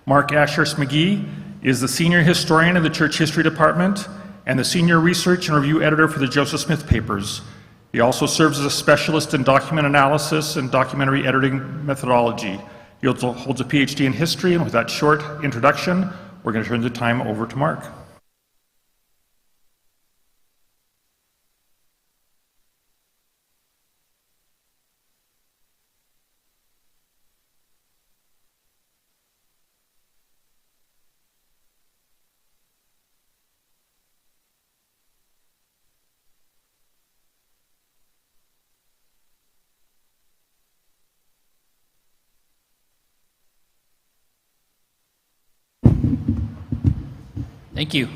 Mark Ashurst-McGee is the Senior Historian of the Church History Department and the Senior Research and Review Editor for the Joseph Smith Papers. He also serves as a specialist in document analysis and documentary editing methodology. He also holds a PhD in history, and with that short introduction, we're going to turn the time over to Mark. Thank you.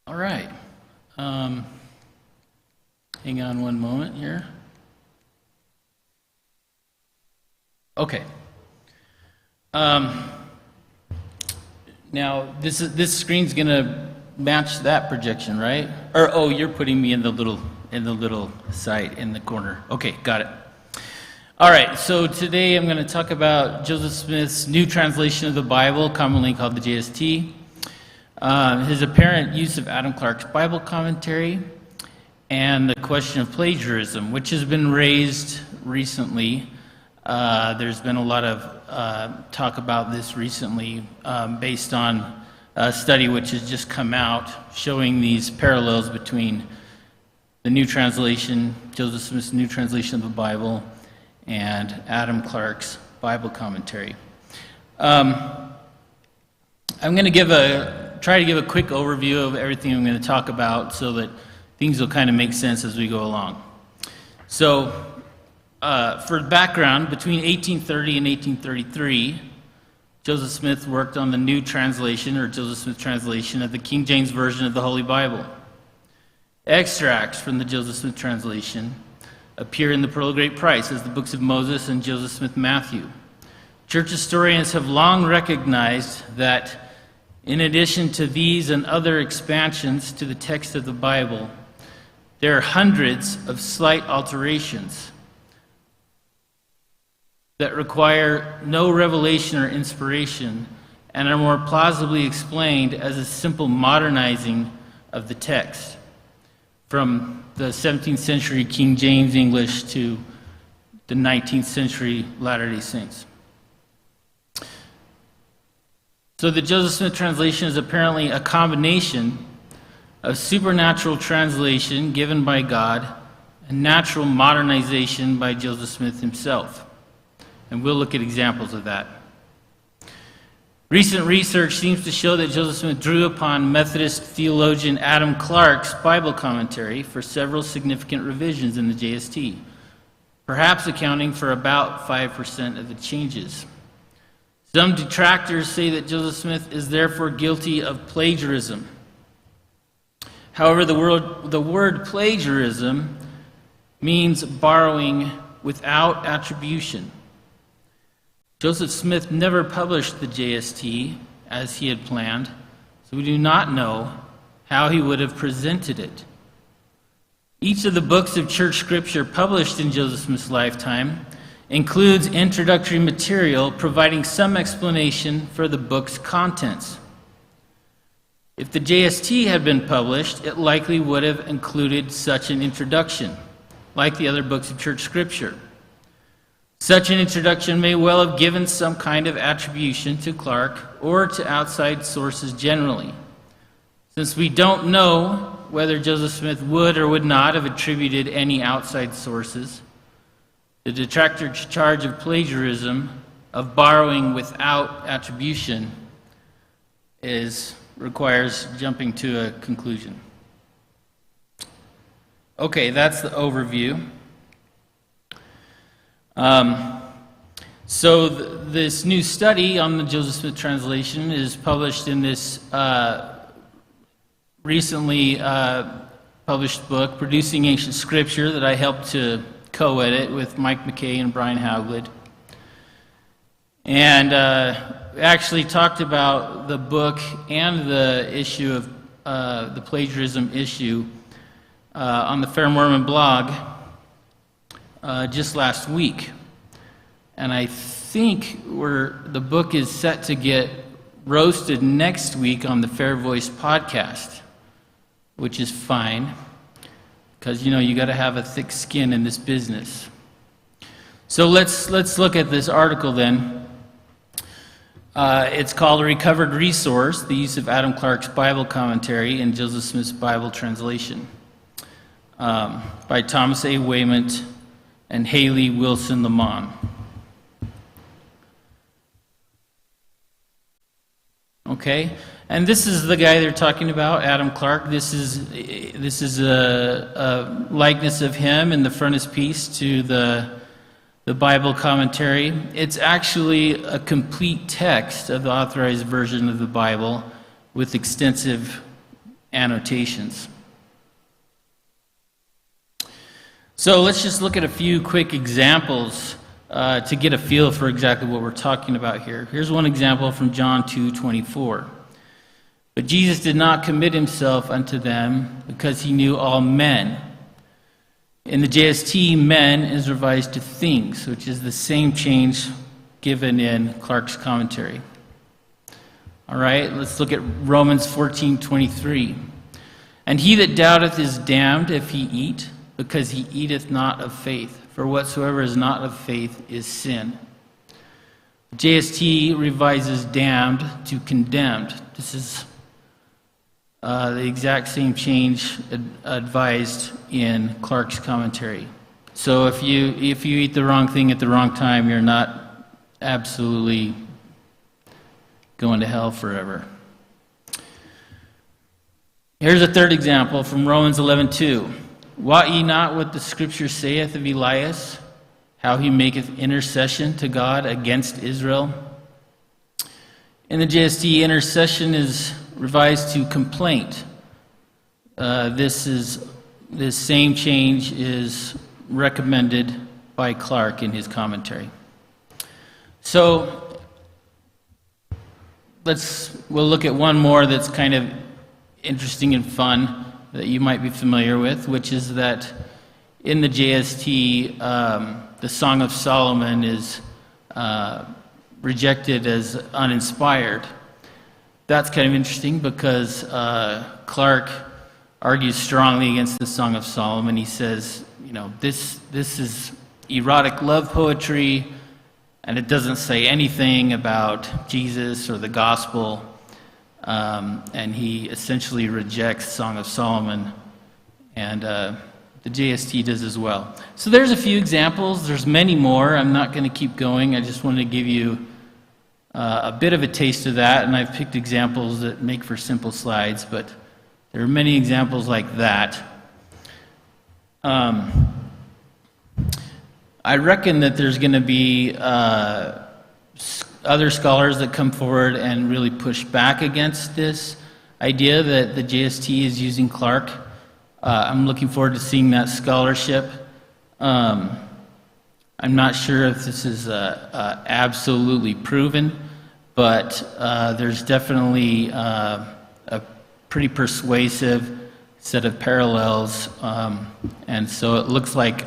All right. Hang on one moment here. Okay. Now this screen's gonna match that projection, right? Or oh, you're putting me in the little site in the corner. Okay, got it. All right, so today I'm going to talk about Joseph Smith's new translation of the Bible, commonly called the JST, his apparent use of Adam Clarke's Bible commentary, and the question of plagiarism, which has been raised recently. There's been a lot of talk about this recently based on a study which has just come out showing these parallels between the new translation, Joseph Smith's new translation of the Bible, and Adam Clarke's Bible commentary. I'm going to try to give a quick overview of everything I'm going to talk about so that things will kind of make sense as we go along. So, for background, between 1830 and 1833, Joseph Smith worked on the new translation, or Joseph Smith translation, of the King James Version of the Holy Bible. Extracts from the Joseph Smith translation appear in the Pearl of Great Price as the books of Moses and Joseph Smith Matthew. Church historians have long recognized that in addition to these and other expansions to the text of the Bible, there are hundreds of slight alterations that require no revelation or inspiration and are more plausibly explained as a simple modernizing of the text, from the 17th century King James English to the 19th century Latter-day Saints. So the Joseph Smith translation is apparently a combination of supernatural translation given by God and natural modernization by Joseph Smith himself. And we'll look at examples of that. Recent research seems to show that Joseph Smith drew upon Methodist theologian Adam Clarke's Bible commentary for several significant revisions in the JST, perhaps accounting for about 5% of the changes. Some detractors say that Joseph Smith is therefore guilty of plagiarism. However, the word plagiarism means borrowing without attribution. Joseph Smith never published the JST as he had planned, so we do not know how he would have presented it. Each of the books of church scripture published in Joseph Smith's lifetime includes introductory material providing some explanation for the book's contents. If the JST had been published, it likely would have included such an introduction, like the other books of church scripture. Such an introduction may well have given some kind of attribution to Clarke or to outside sources generally. Since we don't know whether Joseph Smith would or would not have attributed any outside sources, the detractor's charge of plagiarism, of borrowing without attribution, requires jumping to a conclusion. Okay, that's the overview. So this new study on the Joseph Smith translation is published in this recently published book, Producing Ancient Scripture, that I helped to co-edit with Mike McKay and Brian Hauglid. And actually talked about the book and the issue of the plagiarism issue on the Fair Mormon blog just last week. and I think the book is set to get roasted next week on the Fair Voice podcast, which is fine, because you got to have a thick skin in this business. So let's look at this article then. It's called A Recovered Resource, the use of Adam Clarke's Bible commentary and Joseph Smith's Bible translation, by Thomas A. Waymont and Haley Wilson Lamont. Okay, and this is the guy they're talking about, Adam Clarke. This is a likeness of him in the frontispiece to the Bible commentary. It's actually a complete text of the authorized version of the Bible with extensive annotations. So let's just look at a few quick examples to get a feel for exactly what we're talking about here. Here's one example from John 2:24. But Jesus did not commit himself unto them because he knew all men. In the JST, men is revised to things, which is the same change given in Clarke's commentary. All right, let's look at Romans 14:23. And he that doubteth is damned if he eat, because he eateth not of faith. For whatsoever is not of faith is sin. JST revises damned to condemned. This is the exact same change advised in Clarke's commentary. So if you eat the wrong thing at the wrong time, you're not absolutely going to hell forever. Here's a third example from Romans 11:2. Wot ye not what the Scripture saith of Elias, how he maketh intercession to God against Israel? In the JST, intercession is revised to complaint. This same change is recommended by Clarke in his commentary. So we'll look at one more that's kind of interesting and fun that you might be familiar with, which is that in the JST, the Song of Solomon is rejected as uninspired. That's kind of interesting because Clarke argues strongly against the Song of Solomon. He says, this is erotic love poetry, and it doesn't say anything about Jesus or the gospel. And he essentially rejects Song of Solomon, and the JST does as well. So there's a few examples. There's many more. I'm not going to keep going. I just wanted to give you a bit of a taste of that, and I've picked examples that make for simple slides, but there are many examples like that. I reckon that there's going to be other scholars that come forward and really push back against this idea that the JST is using Clarke. I'm looking forward to seeing that scholarship. I'm not sure if this is absolutely proven, but there's definitely a pretty persuasive set of parallels, and so it looks like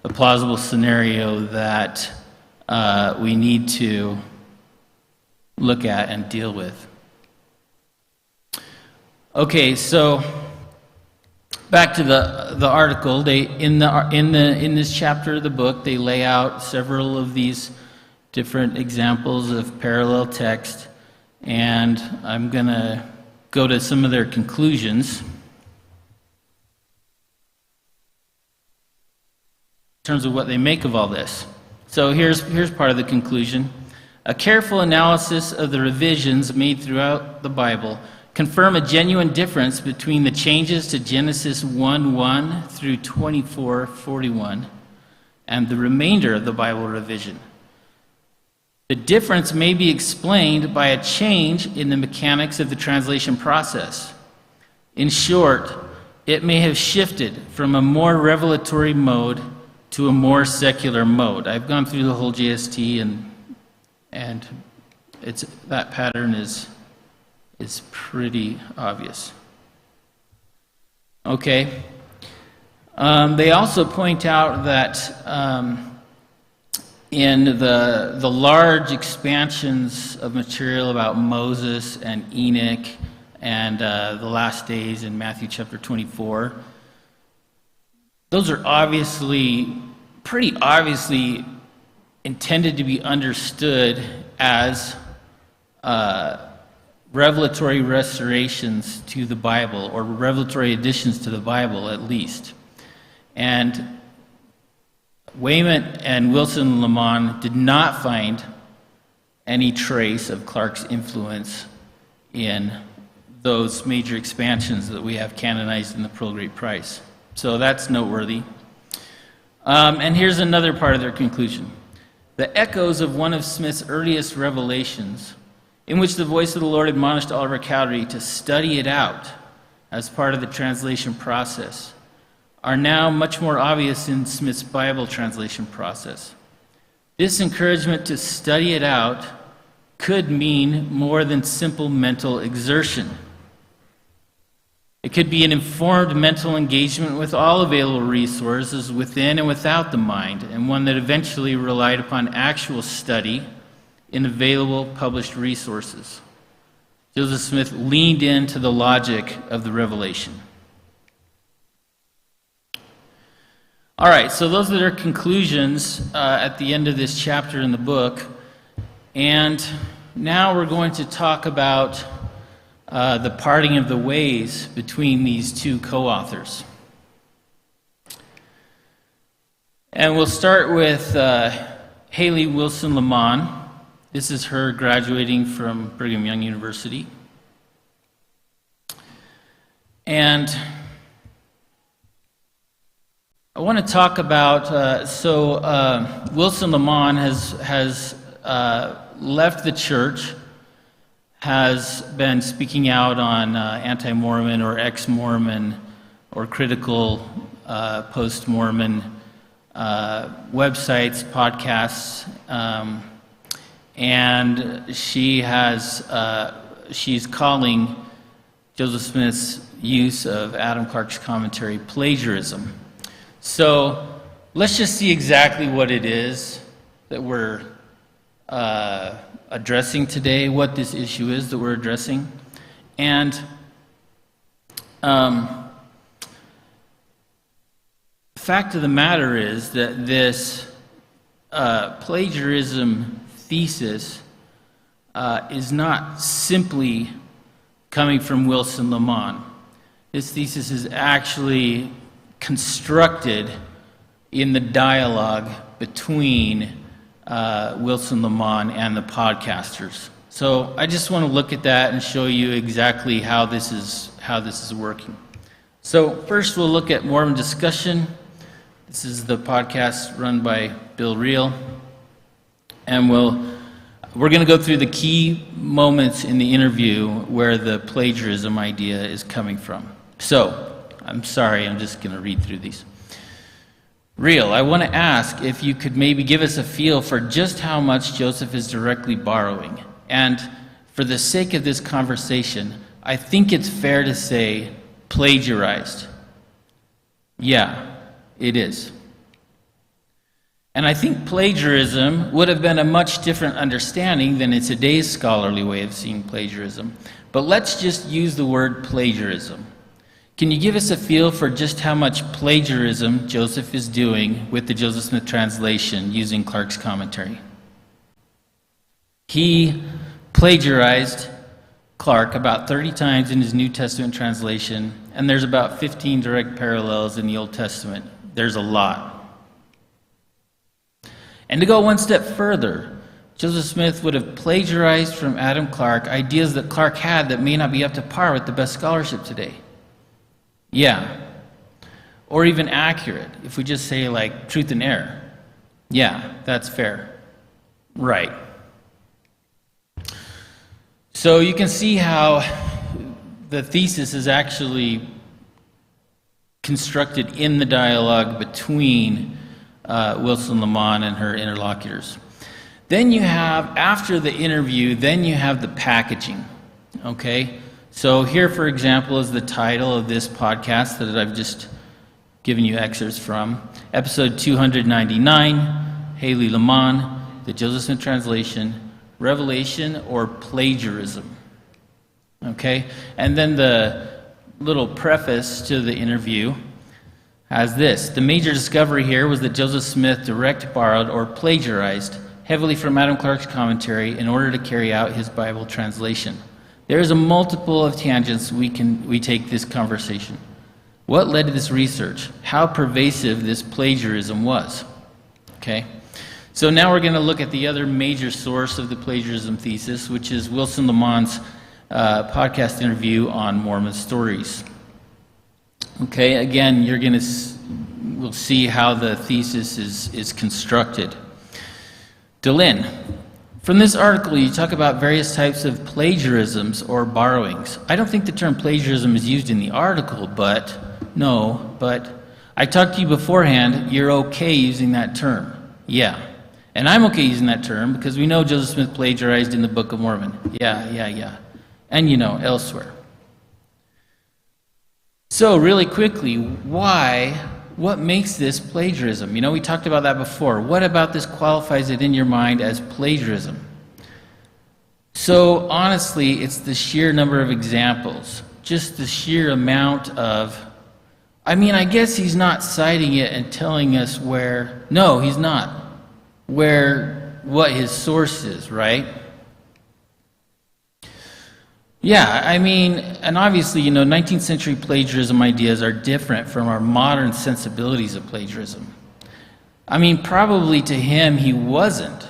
a plausible scenario that we need to look at and deal with. Okay, so back to the article. In this chapter of the book, they lay out several of these different examples of parallel text, and I'm going to go to some of their conclusions in terms of what they make of all this. So here's part of the conclusion. A careful analysis of the revisions made throughout the Bible confirm a genuine difference between the changes to Genesis 1:1 through 24:41 and the remainder of the Bible revision. The difference may be explained by a change in the mechanics of the translation process. In short, it may have shifted from a more revelatory mode to a more secular mode. I've gone through the whole JST, and that pattern is pretty obvious. Okay. They also point out that in the large expansions of material about Moses and Enoch and the last days in Matthew chapter 24, those are pretty obviously intended to be understood as revelatory restorations to the Bible, or revelatory additions to the Bible at least. And Wayment and Wilson Lamont did not find any trace of Clarke's influence in those major expansions that we have canonized in the Pearl Great Price. So that's noteworthy. And here's another part of their conclusion. The echoes of one of Smith's earliest revelations, in which the voice of the Lord admonished Oliver Cowdery to study it out as part of the translation process, are now much more obvious in Smith's Bible translation process. This encouragement to study it out could mean more than simple mental exertion. It could be an informed mental engagement with all available resources within and without the mind, and one that eventually relied upon actual study in available published resources. Joseph Smith leaned into the logic of the revelation. All right, so those are their conclusions at the end of this chapter in the book. And now we're going to talk about the parting of the ways between these two co-authors. And we'll start with Haley Wilson Lamont. This is her graduating from Brigham Young University. And I want to talk about, Wilson Lamont has left the church, has been speaking out on anti-Mormon or ex-Mormon or critical post-Mormon websites, podcasts, and she's calling Joseph Smith's use of Adam Clarke's commentary plagiarism. So let's just see exactly what it is that we're addressing today, what this issue is that we're addressing. And the fact of the matter is that this plagiarism thesis is not simply coming from Wilson Lamont. This thesis is actually constructed in the dialogue between Wilson Lamont and the podcasters. So I just want to look at that and show you exactly how this is working. So first we'll look at Mormon discussion. This is the podcast run by Bill Reel, and we're going to go through the key moments in the interview where the plagiarism idea is coming from. So I'm sorry, I'm just going to read through these. Reel, I want to ask if you could maybe give us a feel for just how much Joseph is directly borrowing. And for the sake of this conversation, I think it's fair to say plagiarized. Yeah, it is. And I think plagiarism would have been a much different understanding than in today's scholarly way of seeing plagiarism. But let's just use the word plagiarism. Can you give us a feel for just how much plagiarism Joseph is doing with the Joseph Smith translation using Clarke's commentary? He plagiarized Clarke about 30 times in his New Testament translation, and there's about 15 direct parallels in the Old Testament. There's a lot. And to go one step further, Joseph Smith would have plagiarized from Adam Clarke ideas that Clarke had that may not be up to par with the best scholarship today. Yeah. Or even accurate, if we just say like truth and error. Yeah, that's fair. Right. So you can see how the thesis is actually constructed in the dialogue between Wilson Lamont and her interlocutors. Then you have, after the interview, then you have the packaging, okay? So here, for example, is the title of this podcast that I've just given you excerpts from. Episode 299, Haley Lemon, the Joseph Smith translation, revelation, or plagiarism. Okay? And then the little preface to the interview has this. The major discovery here was that Joseph Smith direct borrowed or plagiarized heavily from Adam Clarke's commentary in order to carry out his Bible translation. There is a multiple of tangents we take this conversation. What led to this research? How pervasive this plagiarism was? Okay? So now we're going to look at the other major source of the plagiarism thesis, which is Wilson Lemon's podcast interview on Mormon stories. Okay, again, we'll see how the thesis is constructed. Delin, from this article you talk about various types of plagiarisms or borrowings. I don't think the term plagiarism is used in the article, but I talked to you beforehand, you're okay using that term. Yeah. And I'm okay using that term because we know Joseph Smith plagiarized in the Book of Mormon. Yeah. And elsewhere. So really quickly, what makes this plagiarism? We talked about that before. What about this qualifies it in your mind as plagiarism? So honestly, it's the sheer number of examples, just the sheer amount of, I guess he's not citing it and telling us where, no, he's not, what his source is, right? Yeah, and obviously, 19th century plagiarism ideas are different from our modern sensibilities of plagiarism. Probably to him, he wasn't.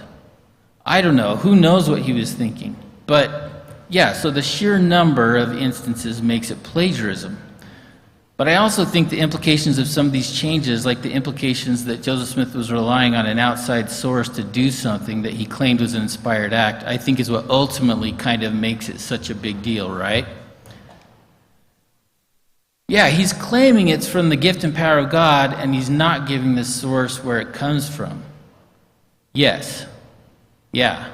I don't know. Who knows what he was thinking? But, yeah, so the sheer number of instances makes it plagiarism. But I also think the implications of some of these changes, like the implications that Joseph Smith was relying on an outside source to do something that he claimed was an inspired act, I think is what ultimately kind of makes it such a big deal, right? Yeah, he's claiming it's from the gift and power of God, and he's not giving the source where it comes from. Yes. Yeah.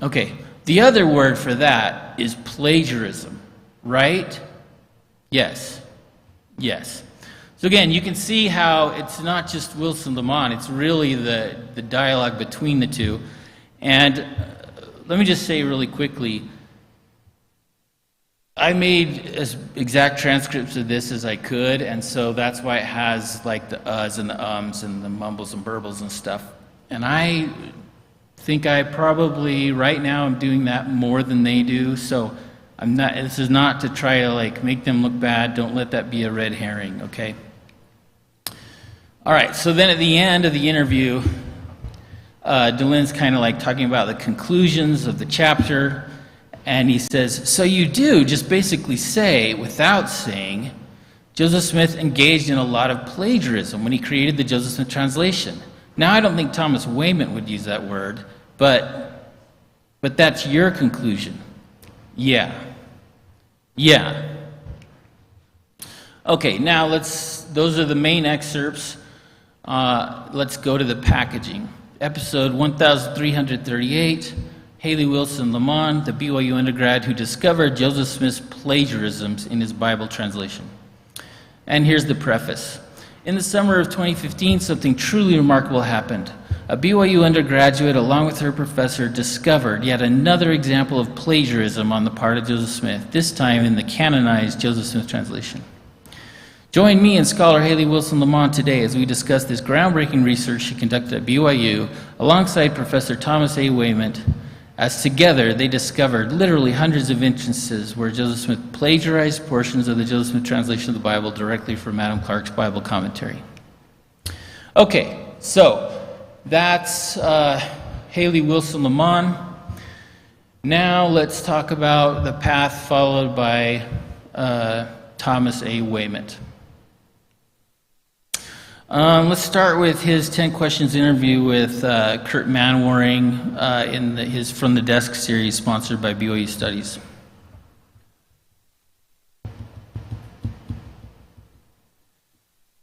Okay. The other word for that is plagiarism, right? Yes. So again, you can see how it's not just Wilson Lemon, it's really the dialogue between the two. And let me just say really quickly, I made as exact transcripts of this as I could, and so that's why it has like the uhs and the ums and the mumbles and burbles and stuff. And I think I probably right now I'm doing that more than they do, so this is not to try to make them look bad. Don't let that be a red herring, okay? All right, so then at the end of the interview, Delin's kind of talking about the conclusions of the chapter, and he says, so you do just basically say, without saying, Joseph Smith engaged in a lot of plagiarism when he created the Joseph Smith translation. Now, I don't think Thomas Wayment would use that word, but that's your conclusion. Yeah. Okay, now those are the main excerpts. Let's go to the packaging. Episode 1338, Haley Wilson Lemon, the BYU undergrad who discovered Joseph Smith's plagiarisms in his Bible translation. And here's the preface. In the summer of 2015, something truly remarkable happened. A BYU undergraduate, along with her professor, discovered yet another example of plagiarism on the part of Joseph Smith, this time in the canonized Joseph Smith translation. Join me and scholar Haley Wilson Lemon today as we discuss this groundbreaking research she conducted at BYU alongside Professor Thomas A. Wayment, as together they discovered literally hundreds of instances where Joseph Smith plagiarized portions of the Joseph Smith translation of the Bible directly from Adam Clarke's Bible commentary. Okay, so that's Haley Wilson Lemon. Now let's talk about the path followed by Thomas A. Wayment. Let's start with his 10 questions interview with Kurt Manwaring in his From the Desk series sponsored by BYU Studies.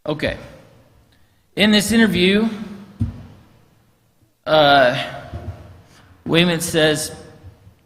Okay. In this interview, Wayment says,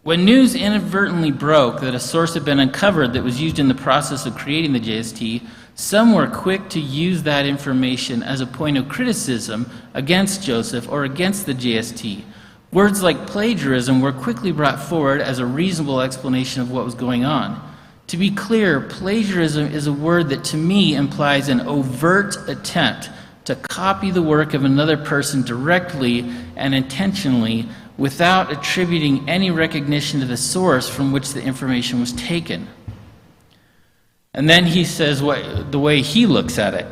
when news inadvertently broke that a source had been uncovered that was used in the process of creating the JST, Some were quick to use that information as a point of criticism against Joseph or against the JST. Words like plagiarism were quickly brought forward as a reasonable explanation of what was going on. To be clear, plagiarism is a word that to me implies an overt attempt to copy the work of another person directly and intentionally without attributing any recognition to the source from which the information was taken. And then he says the way he looks at it.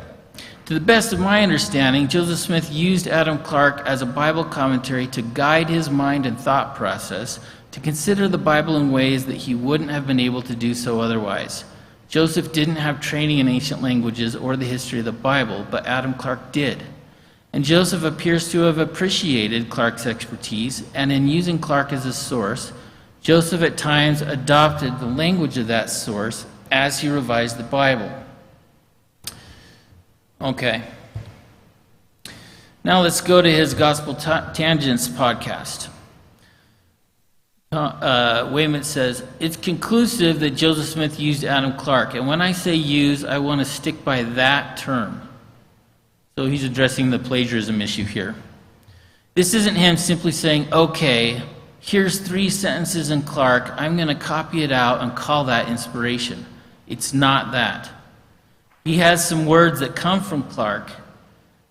To the best of my understanding, Joseph Smith used Adam Clarke as a Bible commentary to guide his mind and thought process, to consider the Bible in ways that he wouldn't have been able to do so otherwise. Joseph didn't have training in ancient languages or the history of the Bible, but Adam Clarke did. And Joseph appears to have appreciated Clarke's expertise, and in using Clarke as a source, Joseph at times adopted the language of that source as he revised the Bible. Okay. Now let's go to his Gospel Tangents podcast. Wayman says, it's conclusive that Joseph Smith used Adam Clarke, and when I say use, I want to stick by that term. So he's addressing the plagiarism issue here. This isn't him simply saying, okay, here's 3 sentences in Clarke, I'm going to copy it out and call that inspiration. It's not that. He has some words that come from Clarke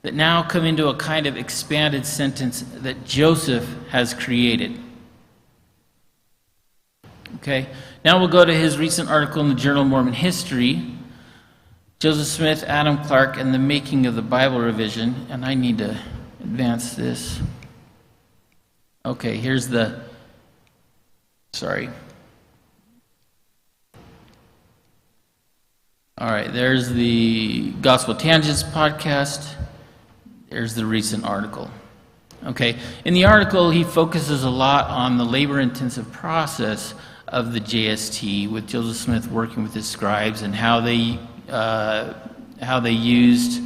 that now come into a kind of expanded sentence that Joseph has created. Okay, now we'll go to his recent article in the Journal of Mormon History, Joseph Smith, Adam Clarke, and the Making of the Bible Revision. And I need to advance this. Okay, here's the, sorry. All right, there's the Gospel Tangents podcast. There's the recent article. Okay, in the article, he focuses a lot on the labor-intensive process of the JST, with Joseph Smith working with his scribes and how they used,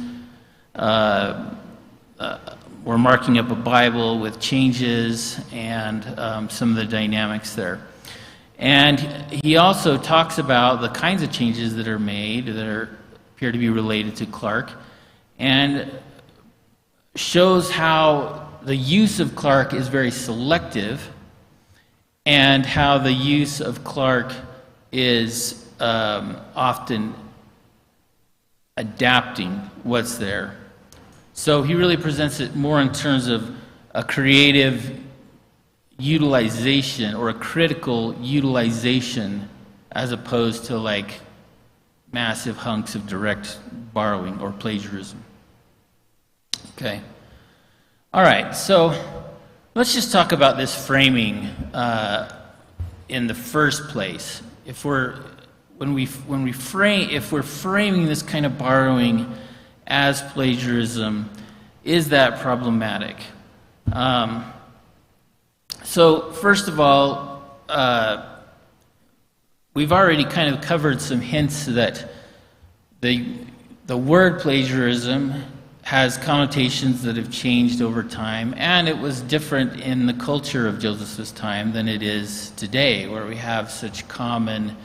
were marking up a Bible with changes and some of the dynamics there. And he also talks about the kinds of changes that are made that appear to be related to Clarke, and shows how the use of Clarke is very selective, and how the use of Clarke is often adapting what's there. So he really presents it more in terms of a creative utilization or a critical utilization, as opposed to like massive hunks of direct borrowing or plagiarism. Okay. All right, so let's just talk about this framing in the first place. If we're framing this kind of borrowing as plagiarism, is that problematic? So first of all, we've already kind of covered some hints that the word plagiarism has connotations that have changed over time, and it was different in the culture of Joseph's time than it is today, where we have such common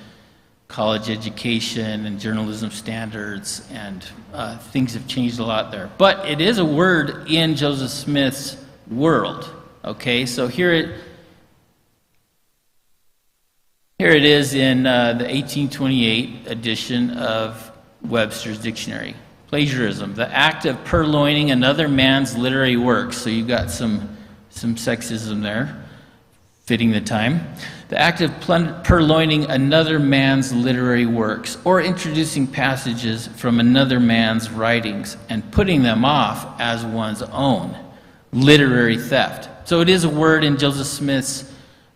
college education and journalism standards, and things have changed a lot there. But it is a word in Joseph Smith's world. Okay, so here it is in the 1828 edition of Webster's Dictionary. Plagiarism, the act of purloining another man's literary works. So you've got some sexism there, fitting the time. The act of purloining another man's literary works, or introducing passages from another man's writings and putting them off as one's own. Literary theft. So it is a word in Joseph Smith's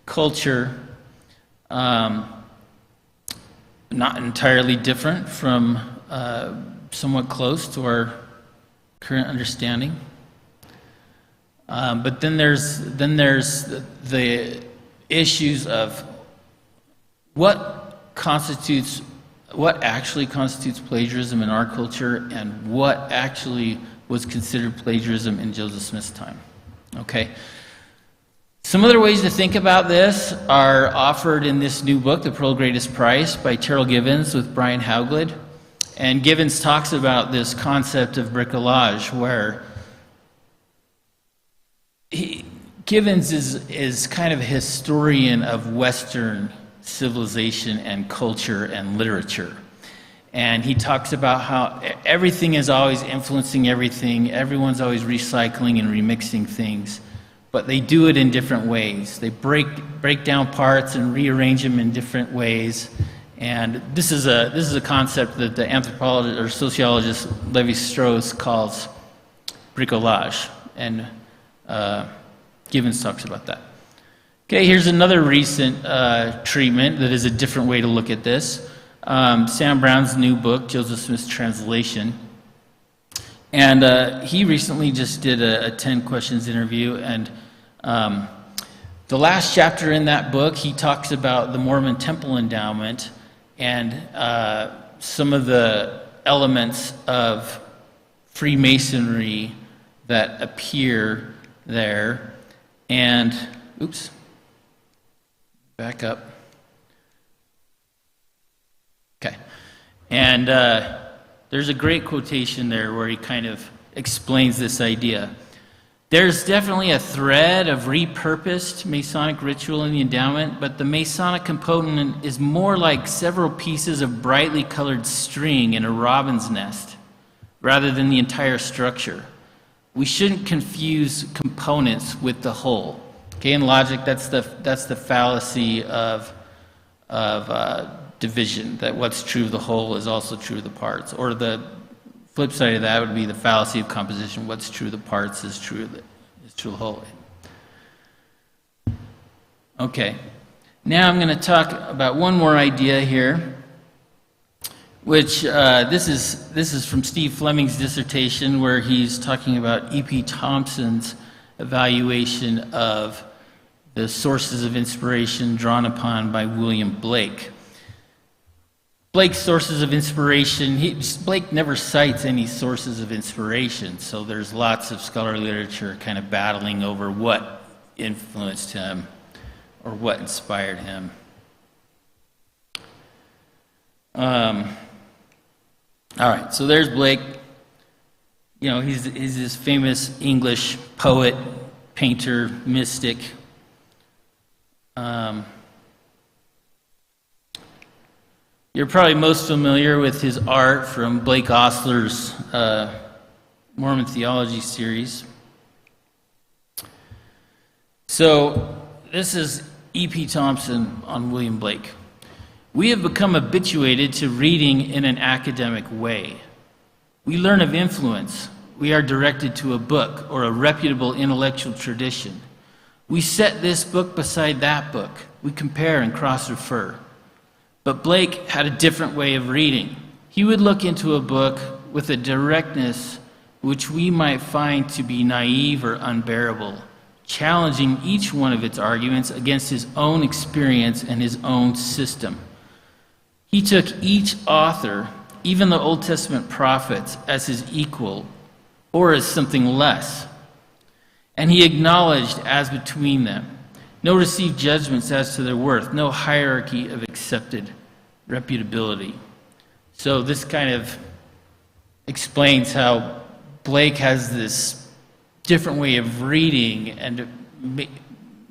culture, not entirely different from somewhat close to our current understanding. But then there's the issues of what actually constitutes plagiarism in our culture, and what actually was considered plagiarism in Joseph Smith's time. Okay. Some other ways to think about this are offered in this new book, The Pearl of Greatest Price, by Terrell Givens with Brian Hauglid. And Givens talks about this concept of bricolage, where Givens is kind of a historian of Western civilization and culture and literature. And he talks about how everything is always influencing everything, everyone's always recycling and remixing things, but they do it in different ways. They break down parts and rearrange them in different ways. And this is a concept that the anthropologist or sociologist Levi-Strauss calls bricolage, and Givens talks about that. Okay, here's another recent treatment that is a different way to look at this. Sam Brown's new book, Joseph Smith's Translation. And he recently just did a 10 questions interview, and the last chapter in that book, he talks about the Mormon temple endowment and some of the elements of Freemasonry that appear there. And, oops, back up. Okay. And there's a great quotation there where he kind of explains this idea. There's definitely a thread of repurposed Masonic ritual in the endowment, but the Masonic component is more like several pieces of brightly colored string in a robin's nest, rather than the entire structure. We shouldn't confuse components with the whole. Okay, in logic, that's the fallacy of division, that what's true of the whole is also true of the parts. Or the flip side of that would be the fallacy of composition. What's true of the parts is true of the whole. Okay, now I'm going to talk about one more idea here, which this is from Steve Fleming's dissertation, where he's talking about E.P. Thompson's evaluation of the sources of inspiration drawn upon by William Blake. Blake's sources of inspiration, Blake never cites any sources of inspiration, so there's lots of scholarly literature kind of battling over what influenced him or what inspired him. All right, so there's Blake. You know, he's this famous English poet, painter, mystic. You're probably most familiar with his art from Blake Ostler's Mormon Theology series. So this is E.P. Thompson on William Blake. We have become habituated to reading in an academic way. We learn of influence. We are directed to a book or a reputable intellectual tradition. We set this book beside that book. We compare and cross-refer. But Blake had a different way of reading. He would look into a book with a directness which we might find to be naive or unbearable, challenging each one of its arguments against his own experience and his own system. He took each author, even the Old Testament prophets, as his equal or as something less, and he acknowledged as between them. No received judgments as to their worth, no hierarchy of accepted reputability. So this kind of explains how Blake has this different way of reading, and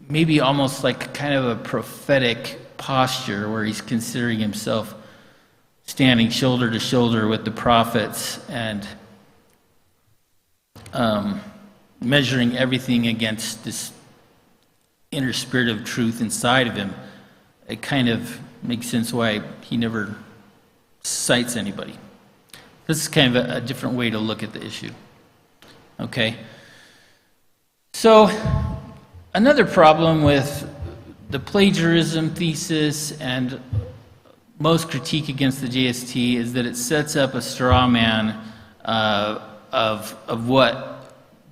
maybe almost like kind of a prophetic posture where he's considering himself standing shoulder to shoulder with the prophets and measuring everything against this inner spirit of truth inside of him. It kind of makes sense why he never cites anybody. This is kind of a different way to look at the issue. Okay. So another problem with the plagiarism thesis and most critique against the JST is that it sets up a straw man of what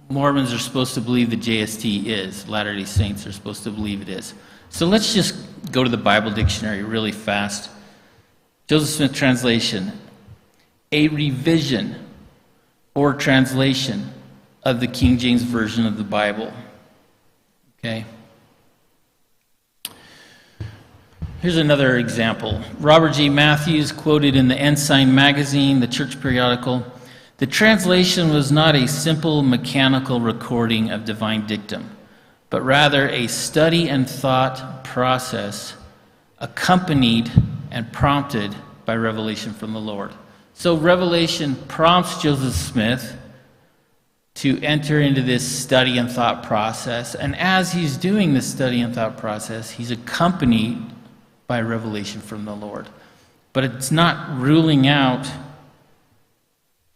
Mormons are supposed to believe the JST is, Latter-day Saints are supposed to believe it is. So let's just go to the Bible dictionary really fast. Joseph Smith translation, a revision or translation of the King James Version of the Bible. Okay. Here's another example. Robert J. Matthews, quoted in the Ensign magazine, the church periodical, "The translation was not a simple mechanical recording of divine dictum, but rather a study and thought process accompanied and prompted by revelation from the Lord." So revelation prompts Joseph Smith to enter into this study and thought process, and as he's doing this study and thought process, he's accompanied by revelation from the Lord. But it's not ruling out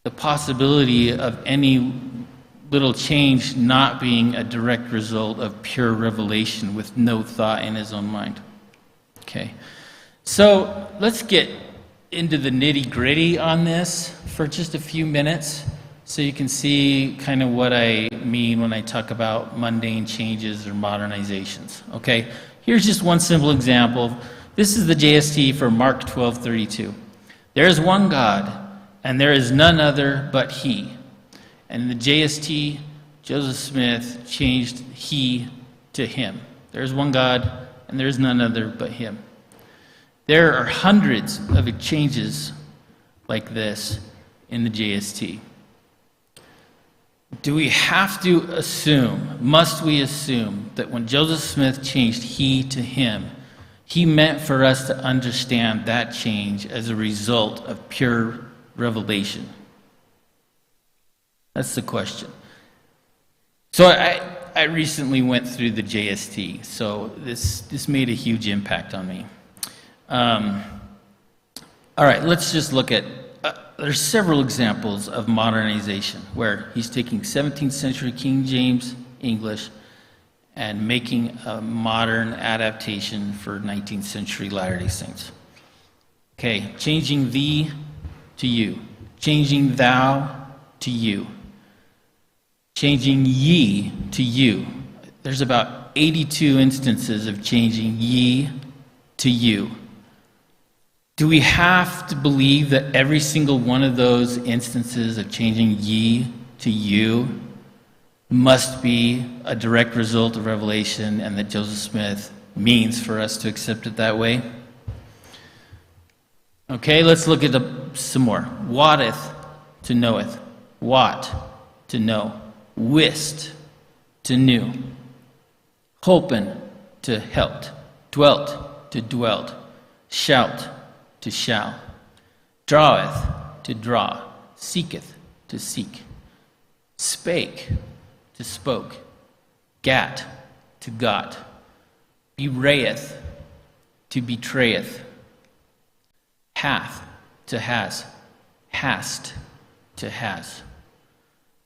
the possibility of any little change not being a direct result of pure revelation with no thought in his own mind. Okay, so let's get into the nitty-gritty on this for just a few minutes so you can see kind of what I mean when I talk about mundane changes or modernizations. Okay, here's just one simple example. This is the JST for Mark 12:32. "There is one God, and there is none other but He." And in the JST, Joseph Smith changed He to Him. There is one God, and there is none other but Him. There are hundreds of changes like this in the JST. Do we have to assume, must we assume, that when Joseph Smith changed He to Him, he meant for us to understand that change as a result of pure revelation? That's the question. So I recently went through the JST, so this made a huge impact on me. All right, let's just look at, there's several examples of modernization where he's taking 17th century King James English and making a modern adaptation for 19th century Latter-day Saints. Okay, changing thee to you, changing thou to you, changing ye to you. There's about 82 instances of changing ye to you. Do we have to believe that every single one of those instances of changing ye to you must be a direct result of revelation and that Joseph Smith means for us to accept it that way? Okay, let's look at some more. Wotteth to knoweth, wot to know, wist to knew, holpen to helped, dwelt to dwelt, shout to shall, draweth to draw, seeketh to seek, spake to spoke, gat to got, bewrayeth to betrayeth, hath to has, hast to has,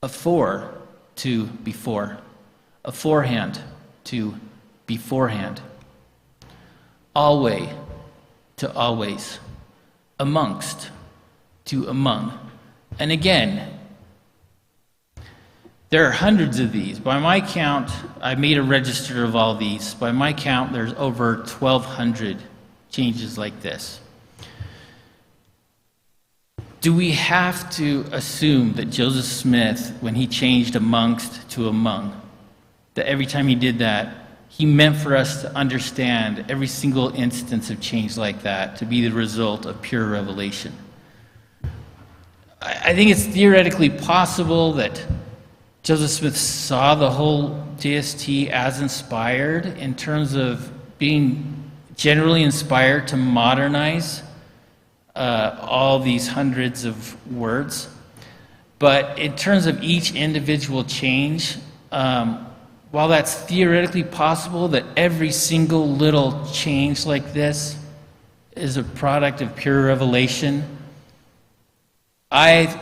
afore to before, aforehand to beforehand, alway to always, amongst to among. And again, there are hundreds of these. By my count, I made a register of all these. By my count, there's over 1,200 changes like this. Do we have to assume that Joseph Smith, when he changed amongst to among, that every time he did that, he meant for us to understand every single instance of change like that to be the result of pure revelation? I think it's theoretically possible that Joseph Smith saw the whole JST as inspired in terms of being generally inspired to modernize all these hundreds of words. But in terms of each individual change, while that's theoretically possible that every single little change like this is a product of pure revelation, I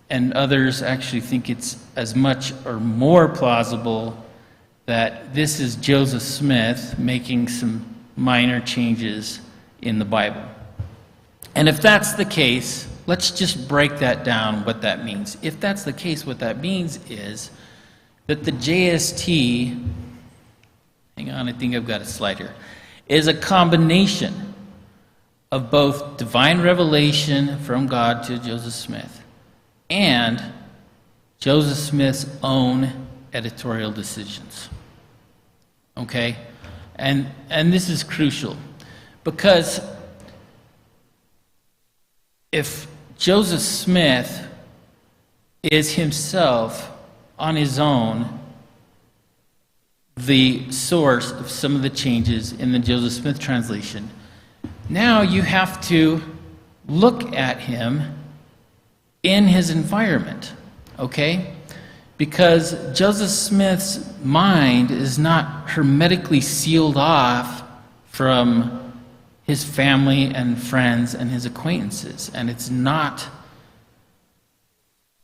and others actually think it's as much or more plausible that this is Joseph Smith making some minor changes in the Bible. And if that's the case, let's just break that down, what that means. If that's the case, what that means is that the JST, hang on, I think I've got a slide here, is a combination of both divine revelation from God to Joseph Smith and Joseph Smith's own editorial decisions. Okay? And this is crucial Because if Joseph Smith is himself on his own the source of some of the changes in the Joseph Smith translation, now you have to look at him in his environment, okay? Because Joseph Smith's mind is not hermetically sealed off from his family and friends and his acquaintances, and it's not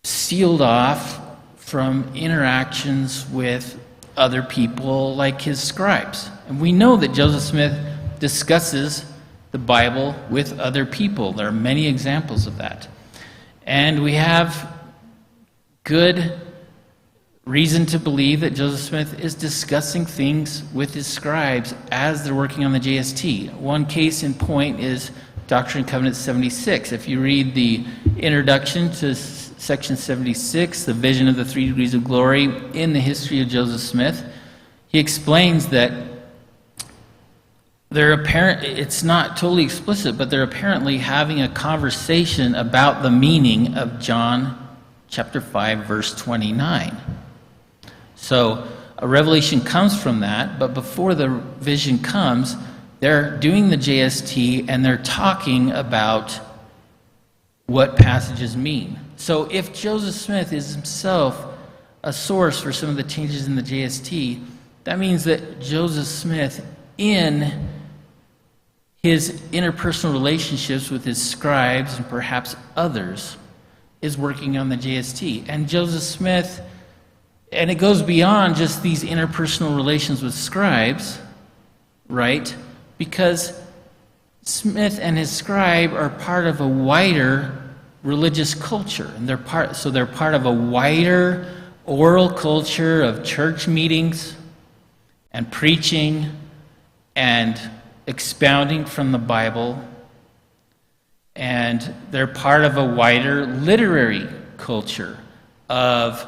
sealed off from interactions with other people like his scribes. And we know that Joseph Smith discusses the Bible with other people. There are many examples of that. And we have good reason to believe that Joseph Smith is discussing things with his scribes as they're working on the JST. One case in point is Doctrine and Covenants 76. If you read the introduction to section 76, the vision of the 3 degrees of glory in the history of Joseph Smith, he explains that it's not totally explicit, but they're apparently having a conversation about the meaning of John chapter 5, verse 29. So a revelation comes from that, but before the vision comes, they're doing the JST and they're talking about what passages mean. So if Joseph Smith is himself a source for some of the changes in the JST, that means that Joseph Smith, in his interpersonal relationships with his scribes and perhaps others, is working on the JST. And Joseph Smith, and it goes beyond just these interpersonal relations with scribes, right? Because Smith and his scribe are part of a wider religious culture, and they're part of a wider oral culture of church meetings and preaching and expounding from the Bible, and they're part of a wider literary culture of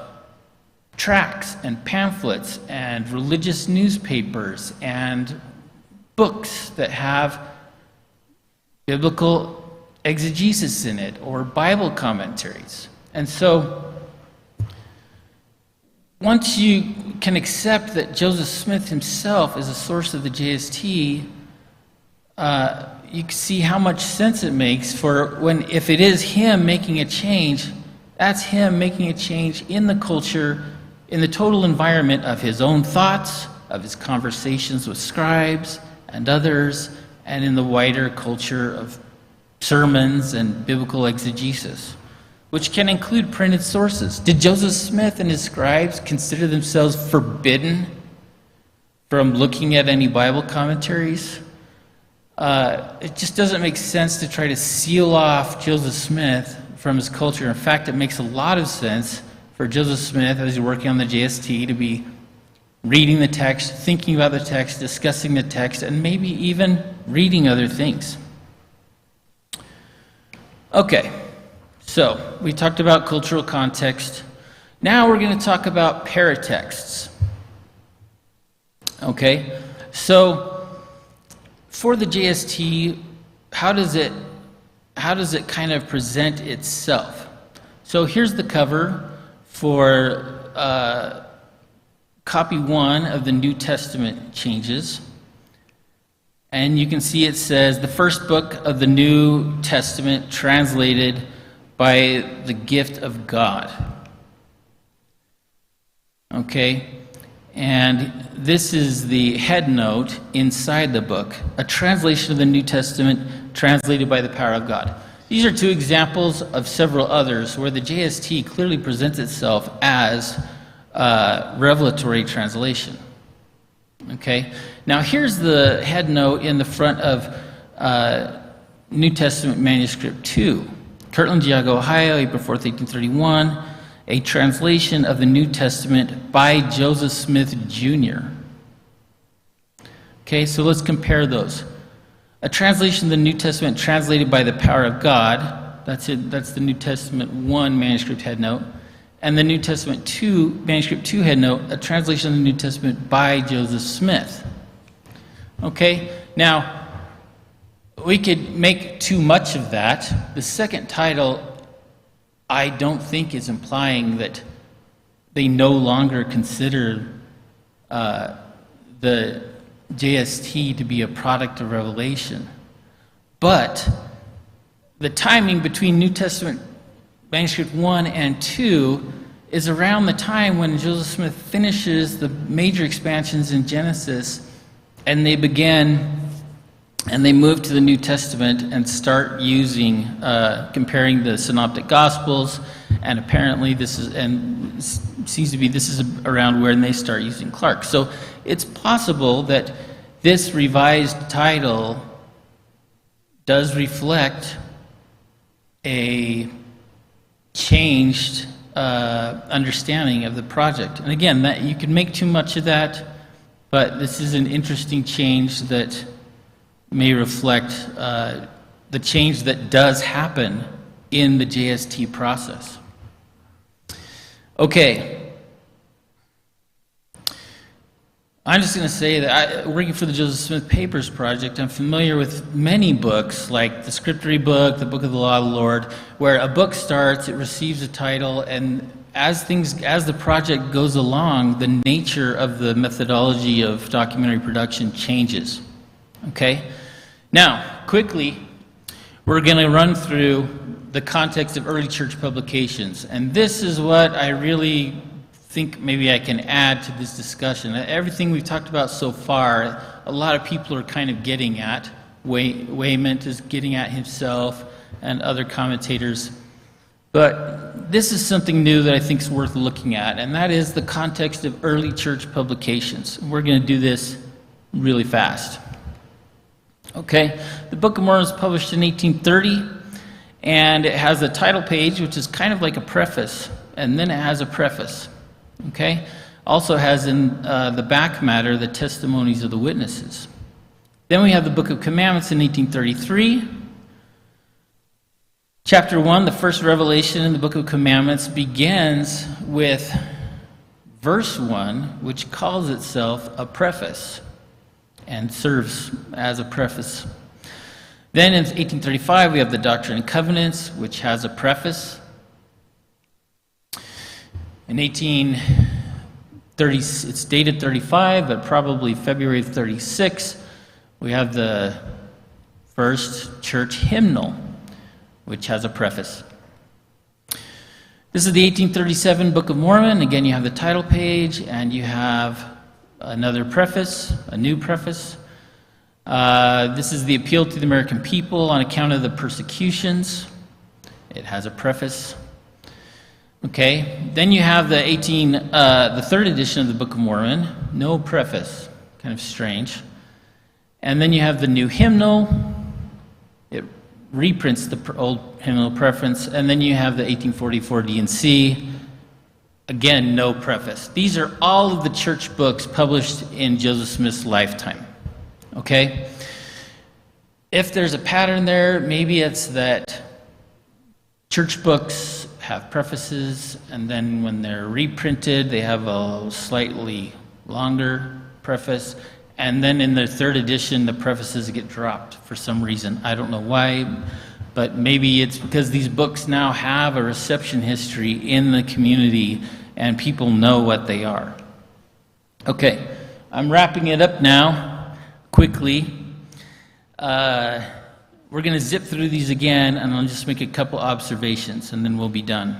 tracts and pamphlets and religious newspapers and books that have biblical exegesis in it or Bible commentaries. And so once you can accept that Joseph Smith himself is a source of the JST, you can see how much sense it makes if it is him making a change, that's him making a change in the culture, in the total environment of his own thoughts, of his conversations with scribes and others, and in the wider culture of sermons and biblical exegesis, which can include printed sources. Did Joseph Smith and his scribes consider themselves forbidden from looking at any Bible commentaries? It just doesn't make sense to try to seal off Joseph Smith from his culture. In fact, it makes a lot of sense for Joseph Smith, as he's working on the JST, to be reading the text, thinking about the text, discussing the text, and maybe even reading other things. Okay, so we talked about cultural context. Now we're going to talk about paratexts. Okay, so for the JST, how does it kind of present itself? So here's the cover for copy 1 of the New Testament changes. And you can see it says, the first book of the New Testament translated by the gift of God. Okay? And this is the head note inside the book, a translation of the New Testament translated by the power of God. These are 2 examples of several others where the JST clearly presents itself as a revelatory translation. Okay? Now here's the head note in the front of New Testament Manuscript 2. Kirtland, Geauga, Ohio, April 4th, 1831. A translation of the New Testament by Joseph Smith, Jr. Okay, so let's compare those. A translation of the New Testament translated by the power of God, that's it. That's the New Testament 1 manuscript head note. And the New Testament 2, manuscript 2 head note, a translation of the New Testament by Joseph Smith. Okay, now, We could make too much of that. The second title, I don't think, is implying that they no longer consider the JST to be a product of revelation. But the timing between New Testament Manuscript 1 and 2 is around the time when Joseph Smith finishes the major expansions in Genesis, and they move to the New Testament and start using, comparing the Synoptic Gospels, and apparently this is around where they start using Clarke. So it's possible that this revised title does reflect a changed understanding of the project. And again, that you can make too much of that, but this is an interesting change that may reflect the change that does happen in the JST process. Okay. I'm just going to say that working for the Joseph Smith Papers Project, I'm familiar with many books, like the Scriptory book, the Book of the Law of the Lord, where a book starts, it receives a title, and as the project goes along, the nature of the methodology of documentary production changes. Okay? Now, quickly, we're going to run through the context of early church publications, and this is what I really think maybe I can add to this discussion. Everything we've talked about so far, a lot of people are kind of getting at. Wayment is getting at himself, and other commentators. But this is something new that I think is worth looking at, and that is the context of early church publications. We're going to do this really fast. Okay, the Book of Mormon was published in 1830, and it has a title page, which is kind of like a preface, and then it has a preface. Okay, also has in the back matter the testimonies of the witnesses. Then we have the Book of Commandments in 1833. Chapter 1, the first revelation in the Book of Commandments, begins with verse 1, which calls itself a preface and serves as a preface. Then in 1835, we have the Doctrine and Covenants, which has a preface. In 1830, it's dated 35, but probably February of 36, we have the first church hymnal, which has a preface. This is the 1837 Book of Mormon. Again, you have the title page, and you have another preface, a new preface. This is the Appeal to the American People on account of the persecutions. It has a preface. Okay, then you have the third edition of the Book of Mormon, no preface, kind of strange. And then you have the new hymnal. It reprints the old hymnal preface, and then you have the 1844 D&C. Again, no preface. These are all of the church books published in Joseph Smith's lifetime. Okay? If there's a pattern there, maybe it's that church books have prefaces, and then when they're reprinted, they have a slightly longer preface, and then in the third edition, the prefaces get dropped for some reason. I don't know why, but maybe it's because these books now have a reception history in the community, and people know what they are. Okay, I'm wrapping it up now, quickly. We're going to zip through these again, and I'll just make a couple observations, and then we'll be done.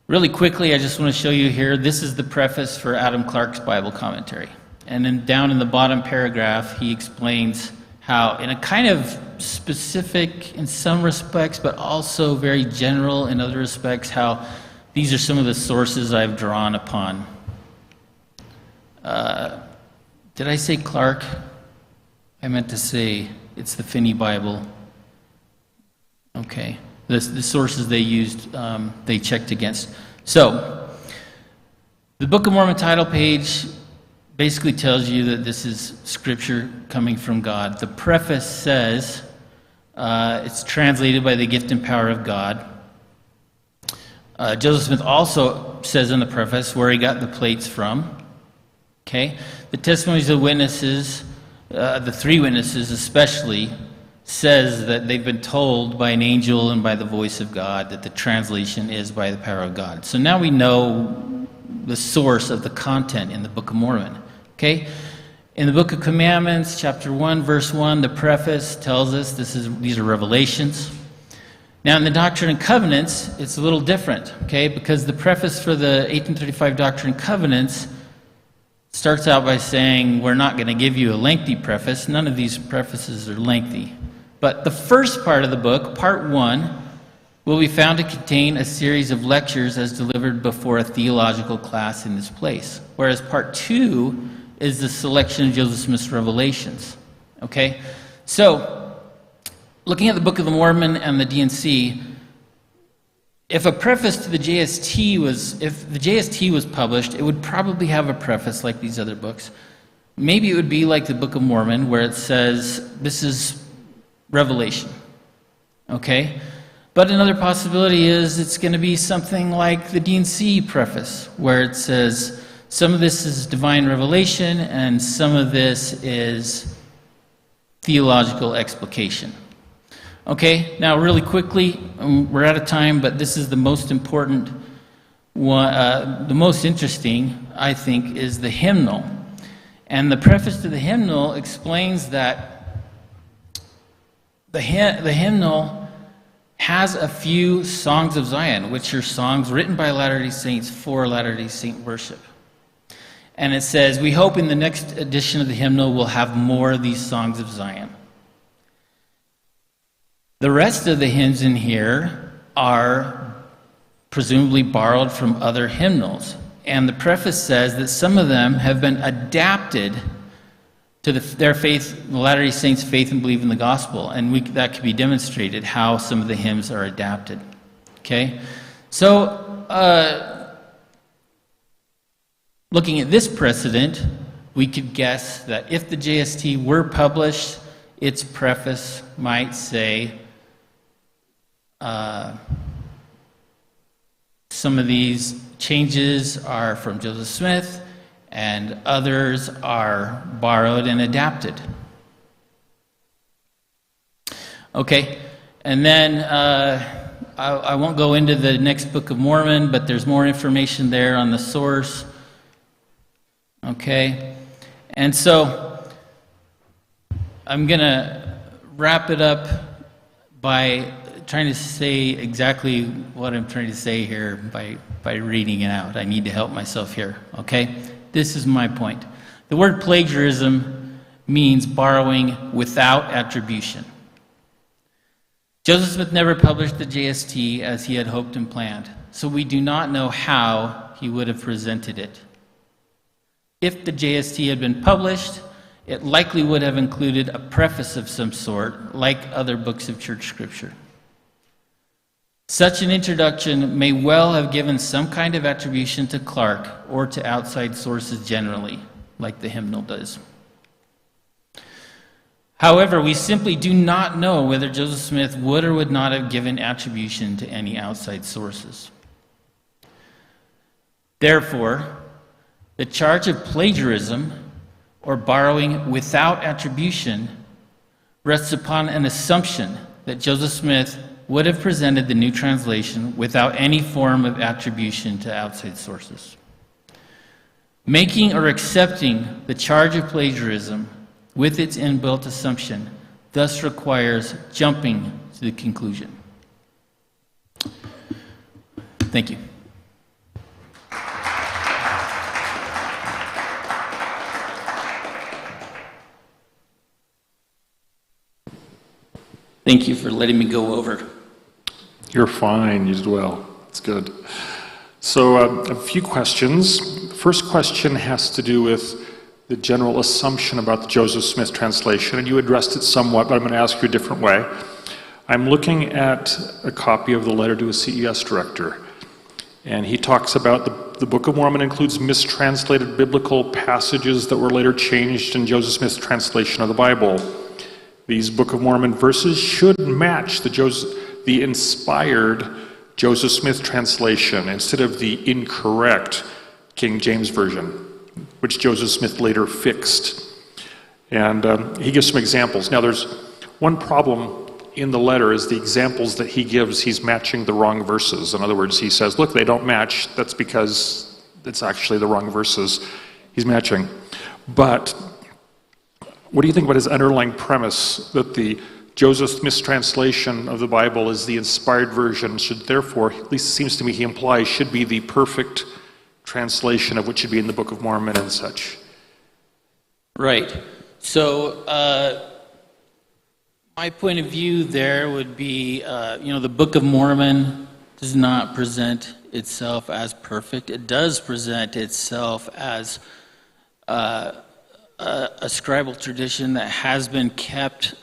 Really quickly, I just want to show you here, this is the preface for Adam Clarke's Bible commentary. And then down in the bottom paragraph, he explains how, in a kind of specific in some respects, but also very general in other respects, how these are some of the sources I've drawn upon. Did I say Clarke? I meant to say it's the Finney Bible. Okay. The sources they used, they checked against. So, the Book of Mormon title page basically tells you that this is scripture coming from God. The preface says it's translated by the gift and power of God. Joseph Smith also says in the preface where he got the plates from. Okay? The testimonies of the witnesses, the three witnesses especially, says that they've been told by an angel and by the voice of God that the translation is by the power of God. So now we know the source of the content in the Book of Mormon. Okay? In the Book of Commandments, chapter 1, verse 1, the preface tells us these are revelations. Now in the Doctrine and Covenants, it's a little different, okay? Because the preface for the 1835 Doctrine and Covenants starts out by saying, we're not going to give you a lengthy preface. None of these prefaces are lengthy. But the first part of the book, part 1, will be found to contain a series of lectures as delivered before a theological class in this place. Whereas part 2 is the selection of Joseph Smith's revelations. Okay? So, looking at the Book of the Mormon and the D&C, if a preface to the JST if the JST was published, it would probably have a preface like these other books. Maybe it would be like the Book of Mormon, where it says, this is Revelation. Okay? But another possibility is it's going to be something like the D&C preface, where it says, some of this is divine revelation, and some of this is theological explication. Okay, now really quickly, we're out of time, but this is the most important one, the most interesting, I think, is the hymnal. And the preface to the hymnal explains that the hymnal has a few songs of Zion, which are songs written by Latter-day Saints for Latter-day Saint worship. And it says, we hope in the next edition of the hymnal we'll have more of these songs of Zion. The rest of the hymns in here are presumably borrowed from other hymnals. And the preface says that some of them have been adapted to their faith, the Latter-day Saints' faith and belief in the gospel. And that can be demonstrated how some of the hymns are adapted. Okay? So, looking at this precedent, we could guess that if the JST were published, its preface might say, some of these changes are from Joseph Smith, and others are borrowed and adapted. Okay, and then I won't go into the next Book of Mormon, but there's more information there on the source. Okay, and so I'm going to wrap it up by trying to say exactly what I'm trying to say here by reading it out. I need to help myself here, okay? This is my point. The word plagiarism means borrowing without attribution. Joseph Smith never published the JST as he had hoped and planned, so we do not know how he would have presented it. If the JST had been published, it likely would have included a preface of some sort, like other books of church scripture. Such an introduction may well have given some kind of attribution to Clarke or to outside sources generally, like the hymnal does. However, we simply do not know whether Joseph Smith would or would not have given attribution to any outside sources. Therefore, the charge of plagiarism, or borrowing without attribution, rests upon an assumption that Joseph Smith would have presented the new translation without any form of attribution to outside sources. Making or accepting the charge of plagiarism with its inbuilt assumption thus requires jumping to the conclusion. Thank you. Thank you for letting me go over. You're fine. You did well. That's good. So a few questions. The first question has to do with the general assumption about the Joseph Smith translation, and you addressed it somewhat, but I'm going to ask you a different way. I'm looking at a copy of the letter to a CES director, and he talks about the Book of Mormon includes mistranslated biblical passages that were later changed in Joseph Smith's translation of the Bible. These Book of Mormon verses should match the inspired Joseph Smith translation instead of the incorrect King James Version, which Joseph Smith later fixed. And he gives some examples. Now there's One problem in the letter is the examples that he gives, he's matching the wrong verses. In other words, he says, look, they don't match. That's because it's actually the wrong verses he's matching. But what do you think about his underlying premise that the Joseph Smith's translation of the Bible is the inspired version, should therefore, at least it seems to me he implies, should be the perfect translation of what should be in the Book of Mormon and such? Right. So, my point of view there would be, the Book of Mormon does not present itself as perfect. It does present itself as a scribal tradition that has been kept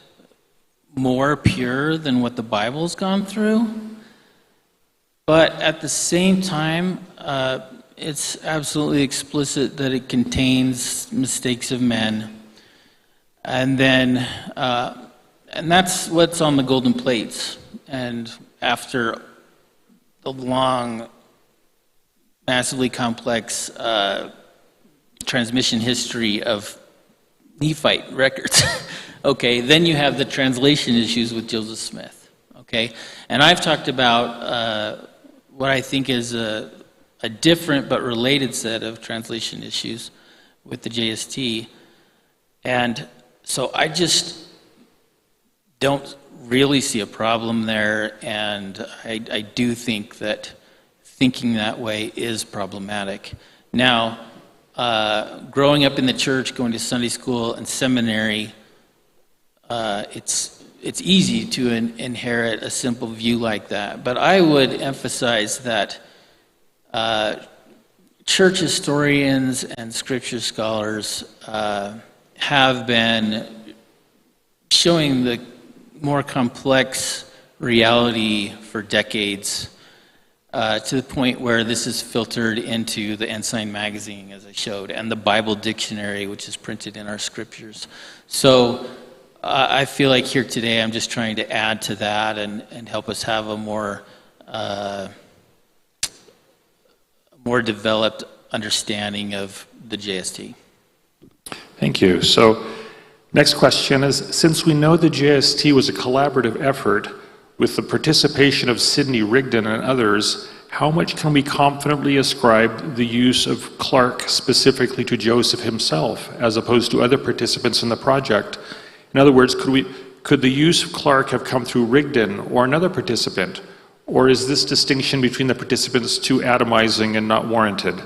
more pure than what the Bible's gone through. But at the same time, it's absolutely explicit that it contains mistakes of men. And then, and that's what's on the golden plates. And after the long, massively complex transmission history of Nephite records, okay, then you have the translation issues with Joseph Smith, okay? And I've talked about what I think is a different but related set of translation issues with the JST. And so I just don't really see a problem there, and I do think that thinking that way is problematic. Now, growing up in the church, going to Sunday school and seminary, it's easy to inherit a simple view like that. But I would emphasize that church historians and scripture scholars have been showing the more complex reality for decades, to the point where this is filtered into the Ensign magazine, as I showed, and the Bible dictionary, which is printed in our scriptures. So I feel like here today I'm just trying to add to that and help us have a more developed understanding of the JST. Thank you. So next question is, since we know the JST was a collaborative effort with the participation of Sidney Rigdon and others, how much can we confidently ascribe the use of Clarke specifically to Joseph himself, as opposed to other participants in the project? In other words, could the use of Clarke have come through Rigdon or another participant? Or is this distinction between the participants too atomizing and not warranted?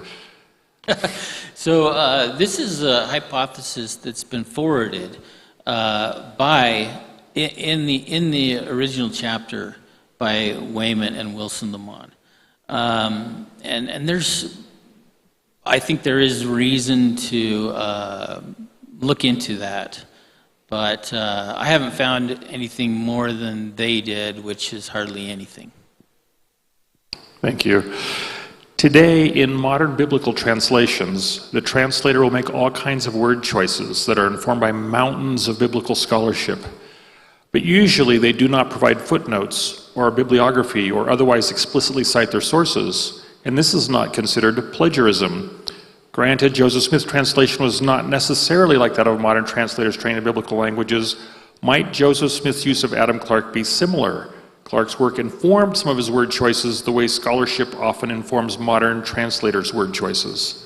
So this is a hypothesis that's been forwarded in the original chapter by Wayman and Wilson Lamont, and I think there is reason to look into that, but I haven't found anything more than they did, which is hardly anything. Thank you. Today, in modern biblical translations, the translator will make all kinds of word choices that are informed by mountains of biblical scholarship. But usually they do not provide footnotes or bibliography or otherwise explicitly cite their sources, and this is not considered plagiarism. Granted, Joseph Smith's translation was not necessarily like that of modern translators trained in biblical languages. Might Joseph Smith's use of Adam Clarke be similar? Clarke's work informed some of his word choices the way scholarship often informs modern translators' word choices.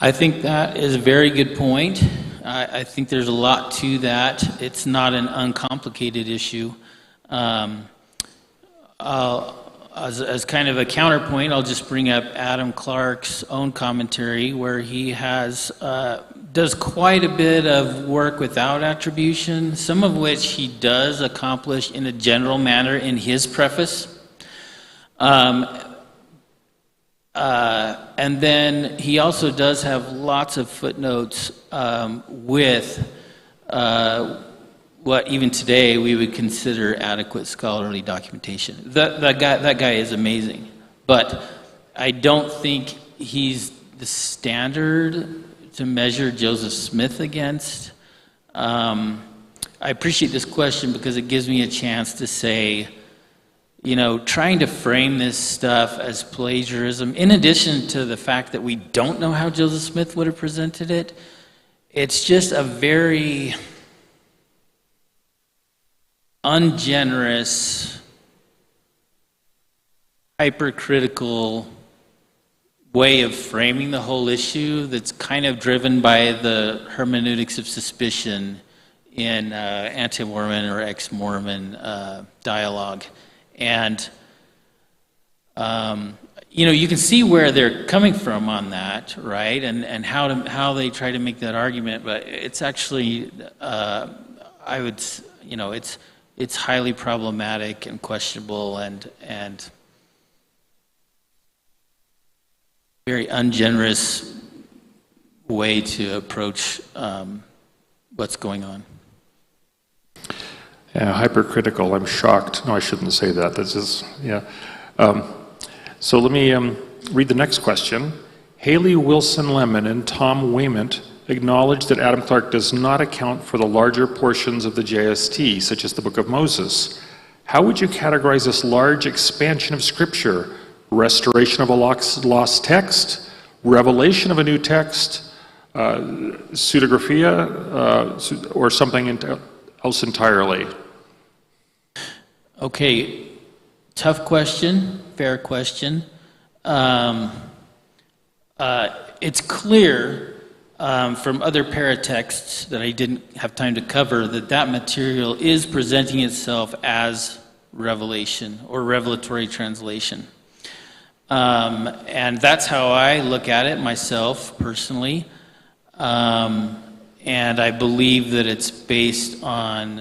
I think that is a very good point. I think there's a lot to that. It's not an uncomplicated issue. As kind of a counterpoint, I'll just bring up Adam Clarke's own commentary, where he does quite a bit of work without attribution, some of which he does accomplish in a general manner in his preface. And then he also does have lots of footnotes with what even today we would consider adequate scholarly documentation. That guy is amazing, but I don't think he's the standard to measure Joseph Smith against. I appreciate this question because it gives me a chance to say, trying to frame this stuff as plagiarism, in addition to the fact that we don't know how Joseph Smith would have presented it, it's just a very ungenerous, hypercritical way of framing the whole issue that's kind of driven by the hermeneutics of suspicion in anti-Mormon or ex-Mormon dialogue. And, you can see where they're coming from on that, right? And how they try to make that argument, but it's actually, it's highly problematic and questionable and very ungenerous way to approach what's going on. Yeah, hypercritical. I'm shocked. No, I shouldn't say that. This is, yeah. So let me read the next question. Haley Wilson Lemon and Tom Wayment acknowledge that Adam Clarke does not account for the larger portions of the JST, such as the Book of Moses. How would you categorize this large expansion of Scripture? Restoration of a lost text? Revelation of a new text? Pseudegraphia? Or something else entirely? Okay, tough question, fair question. It's clear from other paratexts that I didn't have time to cover that material is presenting itself as revelation or revelatory translation. And that's how I look at it myself personally. And I believe that it's based on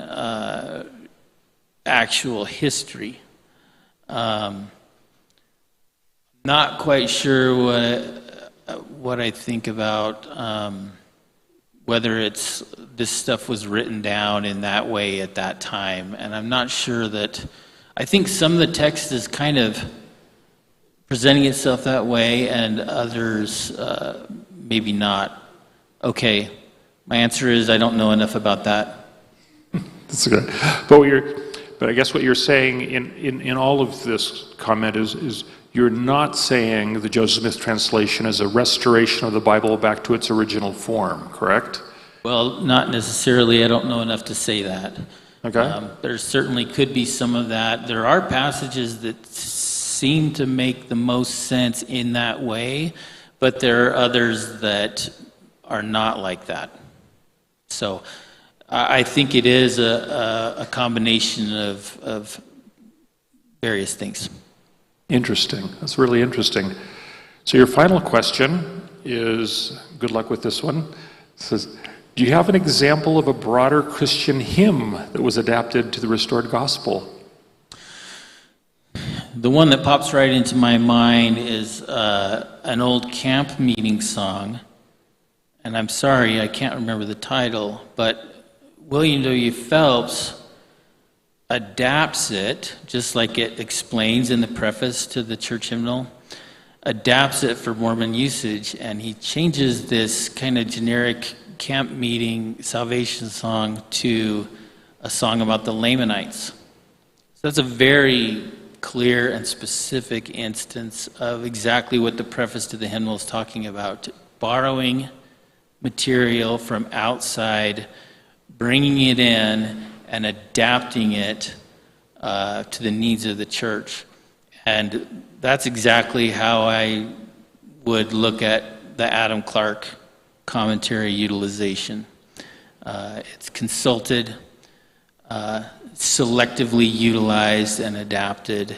actual history. Not quite sure what I think about whether this stuff was written down in that way at that time, and I'm not sure that. I think some of the text is kind of presenting itself that way, and others maybe not. Okay, my answer is I don't know enough about that. That's good. But I guess what you're saying in all of this comment is you're not saying the Joseph Smith translation is a restoration of the Bible back to its original form, correct? Well, not necessarily. I don't know enough to say that. Okay. There certainly could be some of that. There are passages that seem to make the most sense in that way, but there are others that are not like that. So I think it is a combination of various things. Interesting. That's really interesting. So your final question is, good luck with this one. It says, do you have an example of a broader Christian hymn that was adapted to the restored gospel? The one that pops right into my mind is an old camp meeting song. And I'm sorry, I can't remember the title, but William W. Phelps adapts it, just like it explains in the preface to the church hymnal, adapts it for Mormon usage, and he changes this kind of generic camp meeting salvation song to a song about the Lamanites. So that's a very clear and specific instance of exactly what the preface to the hymnal is talking about, borrowing material from outside, bringing it in, and adapting it to the needs of the church. And that's exactly how I would look at the Adam Clarke commentary utilization. It's consulted, selectively utilized and adapted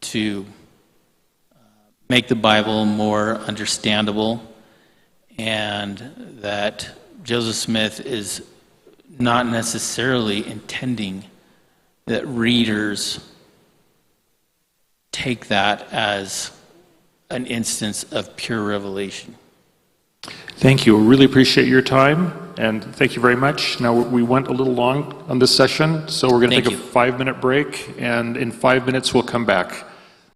to make the Bible more understandable, and that Joseph Smith is not necessarily intending that readers take that as an instance of pure revelation. Thank you. We really appreciate your time, and thank you very much. Now, we went a little long on this session, so we're going to take a 5-minute break, and in 5 minutes we'll come back.